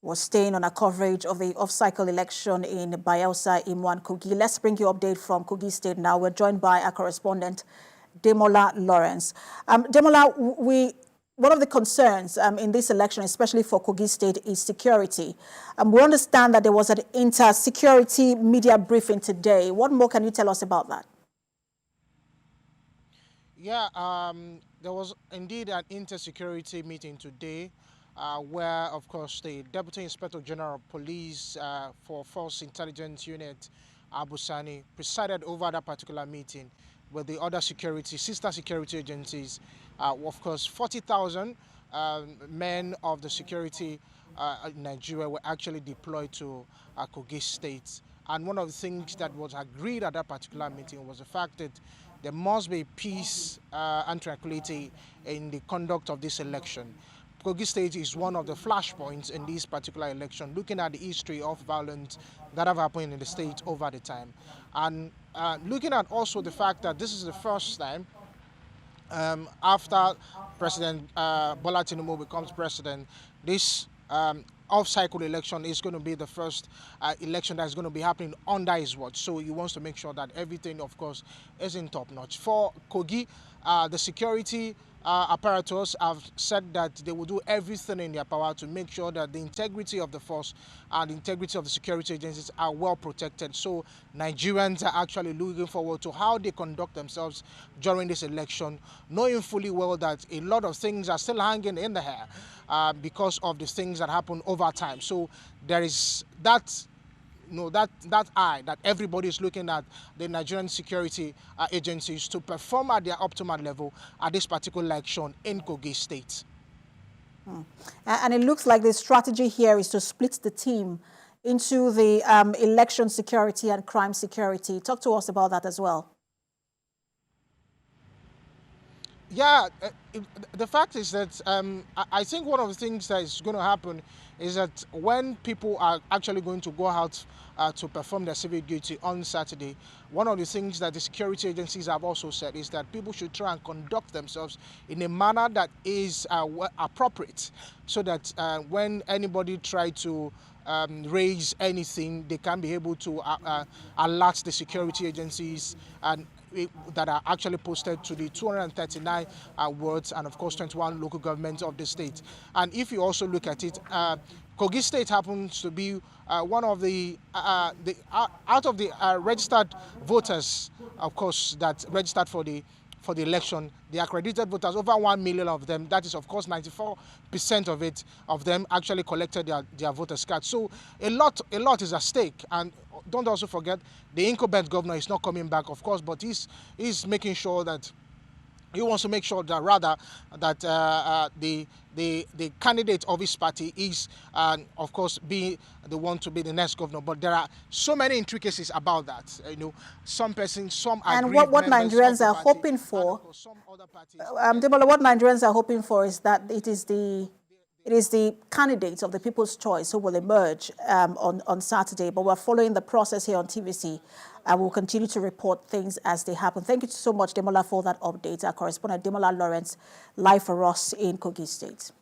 Was staying on our coverage of the off-cycle election in Bayelsa, Imo and Kogi. Let's bring you an update from Kogi State now. We're joined by our correspondent, Ademola Lawrence. Ademola, one of the concerns in this election, especially for Kogi State, is security. We understand that there was an inter-security media briefing today. What more can you tell us about that? Yeah, there was indeed an inter-security meeting today where, of course, the Deputy Inspector General of Police for Force Intelligence Unit, Abu Sani, presided over that particular meeting with the other sister security agencies. Of course, 40,000 men of the security in Nigeria were actually deployed to Kogi State. And one of the things that was agreed at that particular meeting was the fact that there must be peace and tranquility in the conduct of this election. Kogi State is one of the flashpoints in this particular election, looking at the history of violence that have happened in the state over the time. And looking at also the fact that this is the first time after President Bola Tinubu becomes president, this off-cycle election is going to be the first election that is going to be happening under his watch. So he wants to make sure that everything, of course, is in top-notch. For Kogi, the security apparatus have said that they will do everything in their power to make sure that the integrity of the force and the integrity of the security agencies are well protected. So Nigerians are actually looking forward to how they conduct themselves during this election, knowing fully well that a lot of things are still hanging in the air because of the things that happen over time. So there is that eye that everybody is looking at the Nigerian security agencies to perform at their optimal level at this particular election in Kogi State. And it looks like the strategy here is to split the team into the election security and crime security. Talk to us about that as well. Yeah, the fact is that I think one of the things that is going to happen is that when people are actually going to go out to perform their civic duty on Saturday, one of the things that the security agencies have also said is that people should try and conduct themselves in a manner that is appropriate, so that when anybody tries to raise anything, they can be able to alert the security agencies and that are actually posted to the 239 wards and of course 21 local governments of the state. And if you also look at it, Kogi State happens to be one of the out of the registered voters, of course, that registered for the election, the accredited voters, over 1 million of them, that is of course 94% of them actually collected their voters card. So a lot is at stake. And don't also forget, the incumbent governor is not coming back, of course, but he's making sure that he wants to make sure that rather that the candidate of his party is, of course, be the one to be the next governor. But there are so many intricacies about that. Some persons, some and what Nigerians are hoping for, Ademola, what Nigerians are hoping for is that it is the candidates of the people's choice who will emerge on Saturday. But we're following the process here on TVC, and we'll continue to report things as they happen. Thank you so much, Ademola, for that update. Our correspondent, Ademola Lawrence, live for us in Kogi State.